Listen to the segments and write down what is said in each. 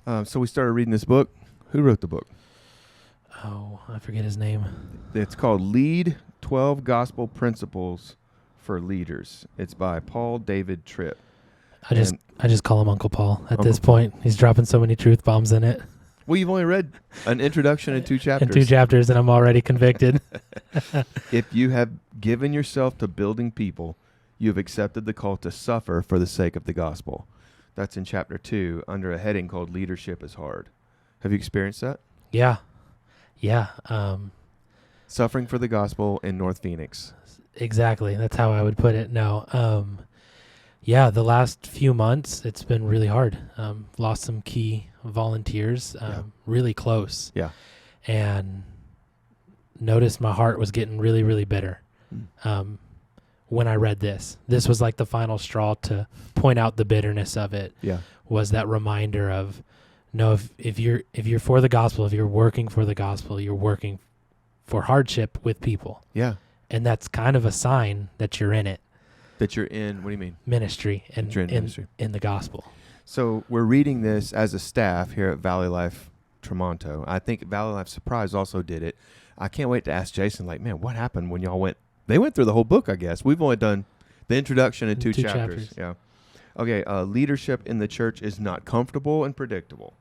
So we started reading this book. Who wrote the book? Oh, I forget his name. It's called Lead 12 Gospel Principles for Leaders. It's by Paul David Tripp. I just call him Uncle Paul at Uncle this point. He's dropping so many truth bombs in it. Well, you've only read an introduction and 2 chapters. In 2 chapters, and I'm already convicted. If you have given yourself to building people, you have accepted the call to suffer for the sake of the gospel. That's in chapter 2 under a heading called Leadership is Hard. Have you experienced that? Yeah. Suffering for the gospel in North Phoenix. Exactly. That's how I would put it. No. Yeah, the last few months, it's been really hard. Lost some key volunteers, really close. Yeah. And noticed my heart was getting really, really bitter. When I read this was like the final straw to point out the bitterness of it. Yeah. Was that reminder of, no, if you're for the gospel, if you're working for the gospel, you're working for hardship with people. Yeah. And that's kind of a sign that you're in it. That you're in, what do you mean? Ministry and in the gospel. So we're reading this as a staff here at Valley Life Tremonto. I think Valley Life Surprise also did it. I can't wait to ask Jason, like, man, what happened when y'all went? They went through the whole book, I guess. We've only done the introduction and 2 chapters. Yeah. Okay, leadership in the church is not comfortable and predictable.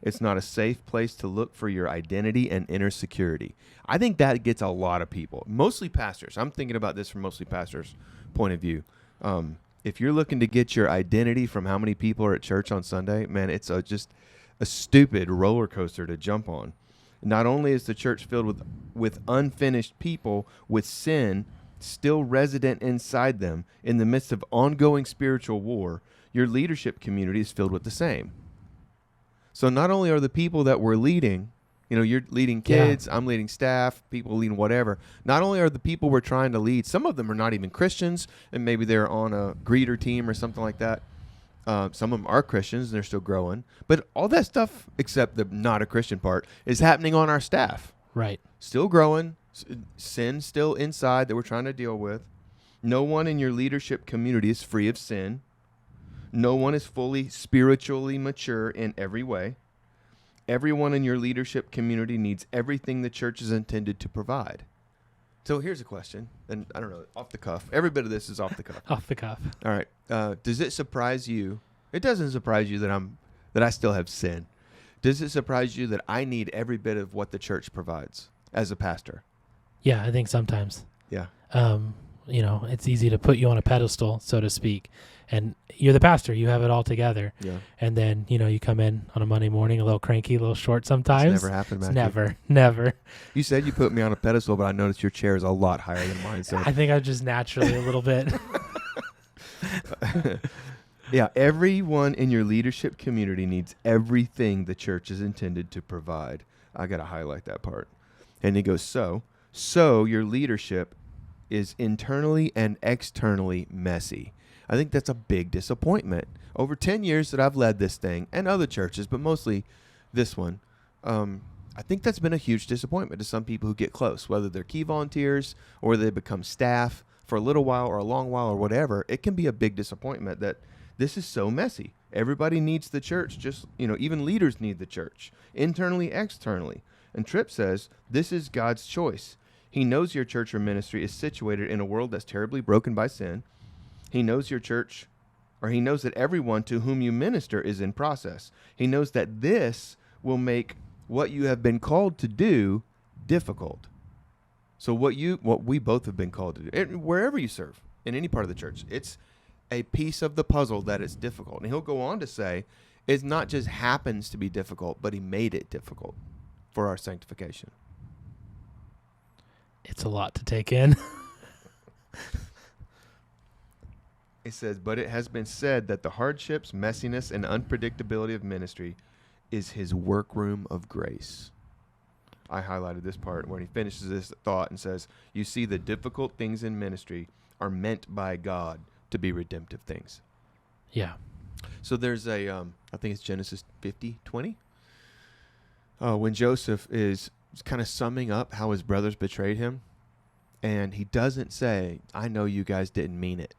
It's not a safe place to look for your identity and inner security. I think that gets a lot of people, mostly pastors. I'm thinking about this from mostly pastors' point of view. If you're looking to get your identity from how many people are at church on Sunday, man, it's just a stupid roller coaster to jump on. Not only is the church filled with unfinished people with sin still resident inside them in the midst of ongoing spiritual war, your leadership community is filled with the same. So not only are the people that we're leading, you're leading kids, I'm leading staff, people leading whatever. Not only are the people we're trying to lead, some of them are not even Christians, and maybe they're on a greeter team or something like that. Some of them are Christians, and they're still growing. But all that stuff, except the not a Christian part, is happening on our staff. Right. Still growing, sin still inside that we're trying to deal with. No one in your leadership community is free of sin. No one is fully spiritually mature in every way. Everyone in your leadership community needs everything the church is intended to provide. So here's a question, and I don't know, off the cuff. Every bit of this is off the cuff. Off the cuff. All right. Does it surprise you? It doesn't surprise you that I still have sin. Does it surprise you that I need every bit of what the church provides as a pastor? Yeah, I think sometimes. Yeah. It's easy to put you on a pedestal, so to speak, and you're the pastor. You have it all together. Yeah. And then, you come in on a Monday morning a little cranky, a little short sometimes. It's never happened, Matthew. Never. You said you put me on a pedestal, but I noticed your chair is a lot higher than mine. So I think I'm just naturally a little bit. Yeah, everyone in your leadership community needs everything the church is intended to provide. I got to highlight that part. And he goes, so your leadership is internally and externally messy. I think that's a big disappointment. Over 10 years that I've led this thing, and other churches, but mostly this one, I think that's been a huge disappointment to some people who get close, whether they're key volunteers or they become staff for a little while or a long while or whatever. It can be a big disappointment that this is so messy. Everybody needs the church, even leaders need the church, internally, externally. And Tripp says, this is God's choice. He knows your church or ministry is situated in a world that's terribly broken by sin. He knows your church, or he knows that everyone to whom you minister is in process. He knows that this will make what you have been called to do difficult. So what we both have been called to do, wherever you serve, in any part of the church, it's a piece of the puzzle that is difficult. And he'll go on to say, it not just happens to be difficult, but he made it difficult for our sanctification. It's a lot to take in. It says, but it has been said that the hardships, messiness, and unpredictability of ministry is his workroom of grace. I highlighted this part when he finishes this thought and says, you see, the difficult things in ministry are meant by God to be redemptive things. Yeah. So there's I think it's Genesis 50:20. When Joseph is kind of summing up how his brothers betrayed him, and he doesn't say, I know you guys didn't mean it.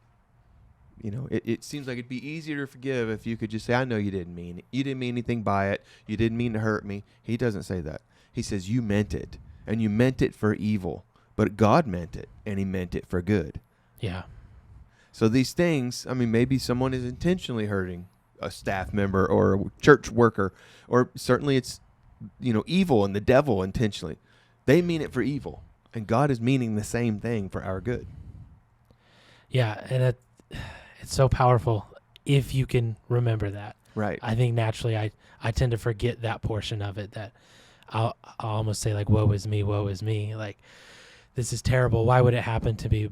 it seems like it'd be easier to forgive if you could just say, I know you didn't mean it. You didn't mean anything by it. You didn't mean to hurt me. He doesn't say that. He says you meant it, and you meant it for evil, but God meant it, and he meant it for good. Yeah. So these things, I mean, maybe someone is intentionally hurting a staff member or a church worker, or certainly it's, evil and the devil intentionally. They mean it for evil, and God is meaning the same thing for our good. Yeah, and it's so powerful if you can remember that. Right. I think naturally I tend to forget that portion of it, that I'll almost say like, woe is me, like this is terrible. Why would it happen to me?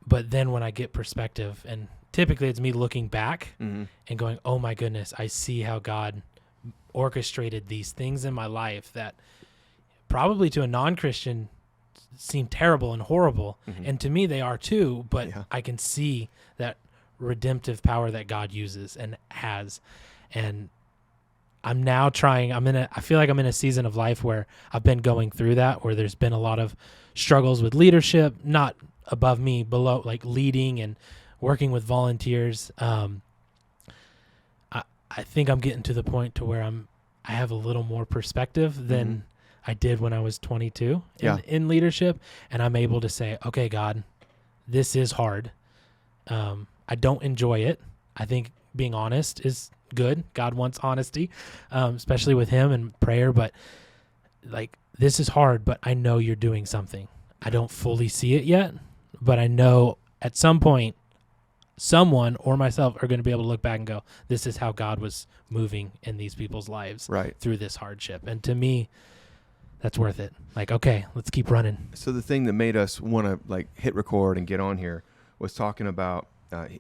But then when I get perspective, and typically it's me looking back and going, oh my goodness, I see how God orchestrated these things in my life that probably to a non-Christian seem terrible and horrible. And to me they are too, but I can see that redemptive power that God uses and has. And I'm now I feel like I'm in a season of life where I've been going through that, where there's been a lot of struggles with leadership, not above me, below, like leading and working with volunteers. I think I'm getting to the point to where I have a little more perspective than I did when I was 22 in leadership. And I'm able to say, okay, God, this is hard. I don't enjoy it. I think being honest is good. God wants honesty, especially with him and prayer. But like, this is hard, but I know you're doing something. I don't fully see it yet, but I know at some point, someone or myself are going to be able to look back and go, this is how God was moving in these people's lives through this hardship. And to me, that's worth it. Like, okay, let's keep running. So the thing that made us want to like hit record and get on here was talking about,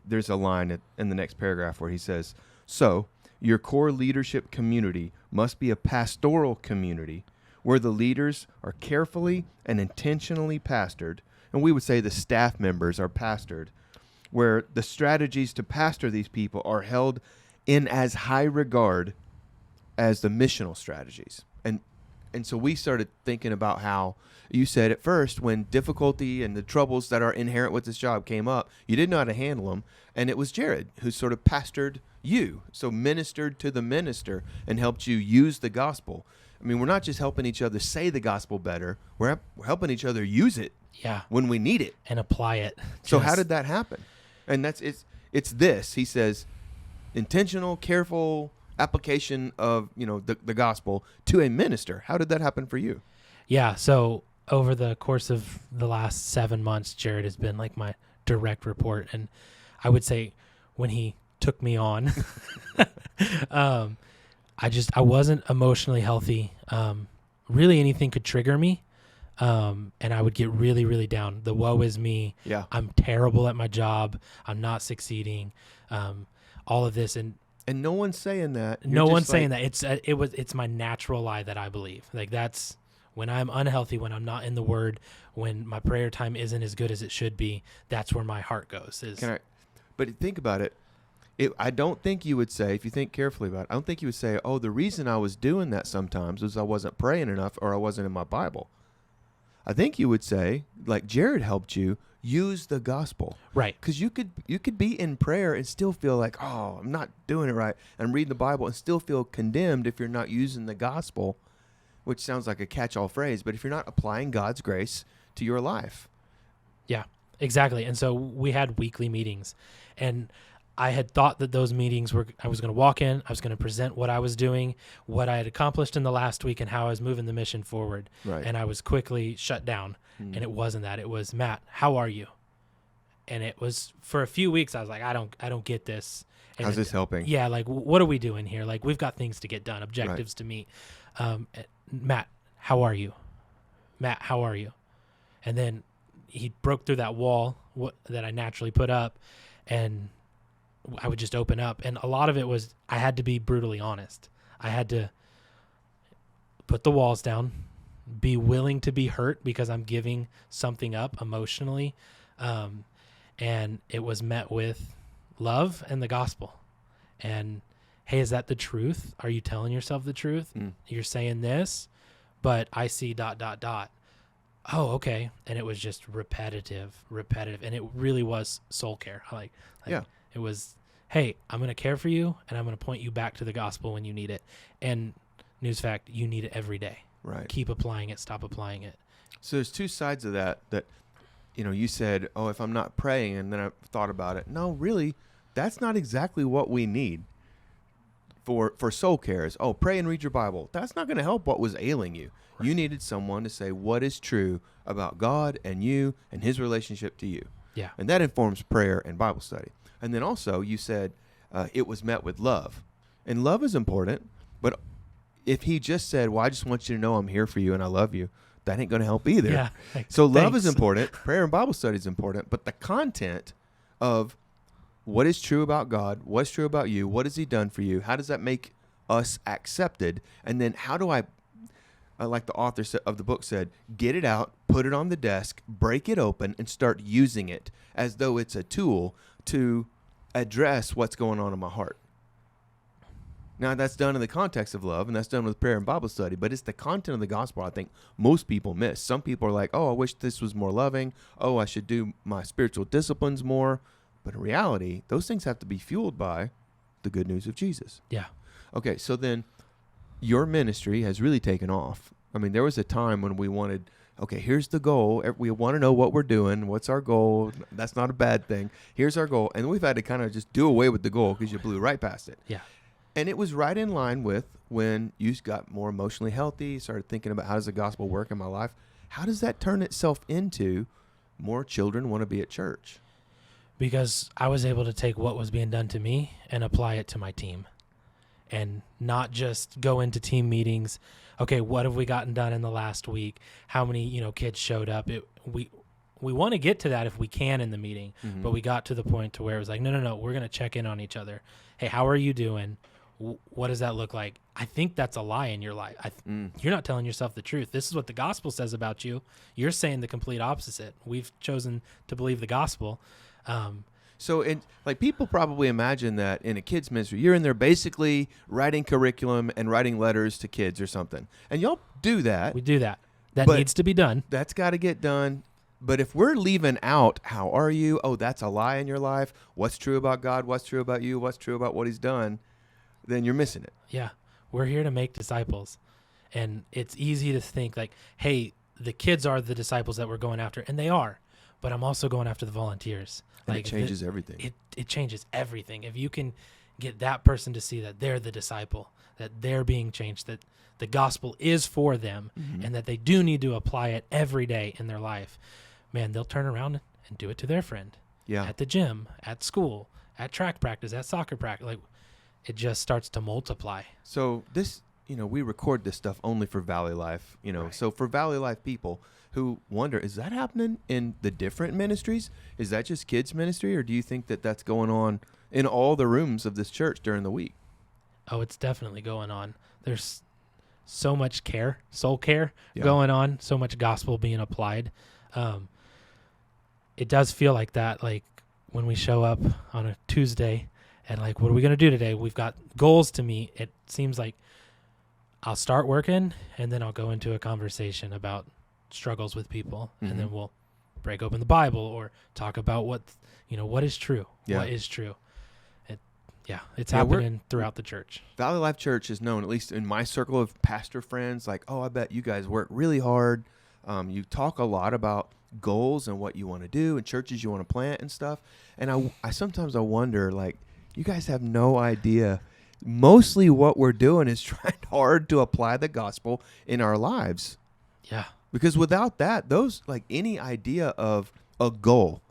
there's a line in the next paragraph where he says, so your core leadership community must be a pastoral community where the leaders are carefully and intentionally pastored, and we would say the staff members are pastored, where the strategies to pastor these people are held in as high regard as the missional strategies. And so we started thinking about how you said at first, when difficulty and the troubles that are inherent with this job came up, you didn't know how to handle them. And it was Jared who sort of pastored you, so ministered to the minister and helped you use the gospel. I mean, we're not just helping each other say the gospel better. We're helping each other use it when we need it. And apply it. So how did that happen? And it's this. He says, intentional, careful application of the gospel to a minister. How did that happen for you? Yeah. So over the course of the last 7 months, Jared has been like my direct report, and I would say when he took me on, I wasn't emotionally healthy. Really, anything could trigger me. And I would get really, really down. The woe is me. Yeah. I'm terrible at my job. I'm not succeeding. All of this. And no one's saying that. No one's saying that. It's my natural lie that I believe. Like, that's when I'm unhealthy, when I'm not in the word, when my prayer time isn't as good as it should be, that's where my heart goes. But think about it. I don't think you would say, if you think carefully about it, I don't think you would say, oh, the reason I was doing that sometimes was I wasn't praying enough or I wasn't in my Bible. I think you would say, like Jared helped you, use the gospel. Right. Because you could be in prayer and still feel like, oh, I'm not doing it right, and read the Bible and still feel condemned if you're not using the gospel, which sounds like a catch-all phrase, but if you're not applying God's grace to your life. Yeah, exactly. And so we had weekly meetings, and I had thought that those meetings I was going to walk in, I was going to present what I was doing, what I had accomplished in the last week, and how I was moving the mission forward. Right. And I was quickly shut down. And it wasn't that. It was, Matt, how are you? And it was, for a few weeks, I was like, I don't get this. And how's this helping? Yeah, like, what are we doing here? Like, we've got things to get done, objectives to meet. Matt, how are you? Matt, how are you? And then he broke through that wall that I naturally put up, and I would just open up. And a lot of it was, I had to be brutally honest. I had to put the walls down, be willing to be hurt because I'm giving something up emotionally. And it was met with love and the gospel. And, hey, is that the truth? Are you telling yourself the truth? You're saying this, but I see ... oh, okay. And it was just repetitive. And it really was soul care. Like Yeah. it was, hey, I'm going to care for you and I'm going to point you back to the gospel when you need it. And news fact, you need it every day. Right. Keep applying it. Stop applying it. So there's two sides of that, you said, oh, if I'm not praying, and then I thought about it. No, really, that's not exactly what we need for soul care is, oh, pray and read your Bible. That's not going to help what was ailing you. Right. You needed someone to say what is true about God and you and his relationship to you. Yeah. And that informs prayer and Bible study. And then also you said it was met with love. And love is important, but if he just said, well, I just want you to know I'm here for you and I love you, that ain't going to help either. Yeah. So love is important. Prayer and Bible study is important. But the content of what is true about God, what's true about you, what has he done for you, how does that make us accepted? And then how do I like the author of the book said, get it out, put it on the desk, break it open, and start using it as though it's a tool to address what's going on in my heart. Now, that's done in the context of love, and that's done with prayer and Bible study, but it's the content of the gospel I think most people miss. Some people are like, oh, I wish this was more loving. Oh, I should do my spiritual disciplines more. But in reality, those things have to be fueled by the good news of Jesus. Yeah. Okay, so then your ministry has really taken off. I mean, there was a time when we wanted, okay, here's the goal. We want to know what we're doing. What's our goal? That's not a bad thing. Here's our goal. And we've had to kind of just do away with the goal because you blew right past it. Yeah. And it was right in line with when you got more emotionally healthy, started thinking about how does the gospel work in my life? How does that turn itself into more children want to be at church? Because I was able to take what was being done to me and apply it to my team and not just go into team meetings. Okay, what have we gotten done in the last week? How many, kids showed up? We want to get to that if we can in the meeting, but we got to the point to where it was like, no, we're going to check in on each other. Hey, how are you doing? What does that look like? I think that's a lie in your life. You're not telling yourself the truth. This is what the gospel says about you. You're saying the complete opposite. We've chosen to believe the gospel. So people probably imagine that in a kids ministry, you're in there basically writing curriculum and writing letters to kids or something. And y'all do that. We do that. That But needs to be done. That's got to get done. But if we're leaving out, how are you? Oh, that's a lie in your life. What's true about God? What's true about you? What's true about what he's done? Then you're missing it. Yeah. We're here to make disciples. And it's easy to think like, hey, the kids are the disciples that we're going after. And they are. But I'm also going after the volunteers. And it changes everything. It changes everything. If you can get that person to see that they're the disciple, that they're being changed, that the gospel is for them, and that they do need to apply it every day in their life, man, they'll turn around and do it to their friend. Yeah. At the gym, at school, at track practice, at soccer practice. Like, it just starts to multiply. So this, we record this stuff only for Valley Life, Right. So for Valley Life people who wonder, is that happening in the different ministries? Is that just kids ministry? Or do you think that that's going on in all the rooms of this church during the week? Oh, it's definitely going on. There's so much care, soul care Yeah. going on, so much gospel being applied. It does feel like that, like when we show up on a Tuesday and like, what are we going to do today? We've got goals to meet. It seems like I'll start working and then I'll go into a conversation about struggles with people, and then we'll break open the Bible or talk about what is true. Yeah. What is true. It's happening throughout the church. Valley Life Church is known, at least in my circle of pastor friends, like, oh, I bet you guys work really hard. You talk a lot about goals and what you want to do and churches you want to plant and stuff. And I sometimes wonder, like, you guys have no idea. Mostly what we're doing is trying hard to apply the gospel in our lives. Yeah. Because without that, any idea of a goal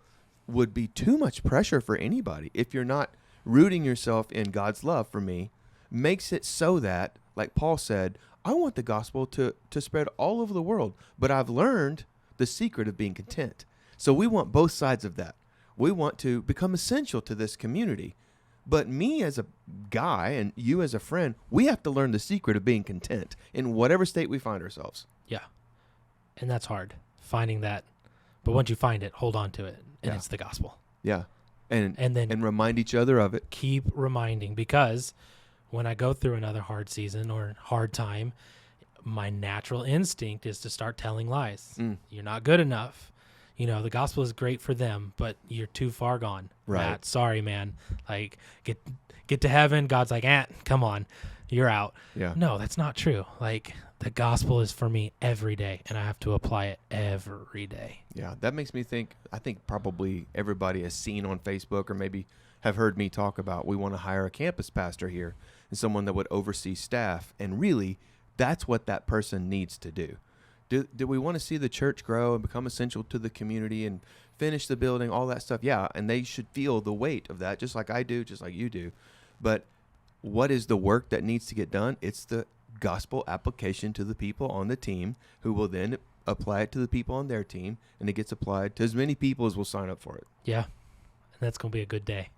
would be too much pressure for anybody. If you're not rooting yourself in God's love for me, makes it so that, like Paul said, I want the gospel to spread all over the world, but I've learned the secret of being content. So we want both sides of that. We want to become essential to this community. But me as a guy and you as a friend, we have to learn the secret of being content in whatever state we find ourselves. Yeah. And that's hard, finding that. But once you find it, hold on to it. And Yeah. it's the gospel. Yeah. And then remind each other of it. keep reminding, because when I go through another hard season or hard time, my natural instinct is to start telling lies. Mm. You're not good enough. You know, the gospel is great for them, but you're too far gone. Right. Matt, sorry, man. Like, get to heaven. God's like, come on, you're out. Yeah. No, that's not true. Like, the gospel is for me every day, and I have to apply it every day. Yeah, that makes me think, I think probably everybody has seen on Facebook or maybe have heard me talk about, we want to hire a campus pastor here and someone that would oversee staff. And really, that's what that person needs to do. Do we want to see the church grow and become essential to the community and finish the building, all that stuff? Yeah, and they should feel the weight of that, just like I do, just like you do. But what is the work that needs to get done? It's the gospel application to the people on the team, who will then apply it to the people on their team, and it gets applied to as many people as will sign up for it. Yeah, and that's going to be a good day.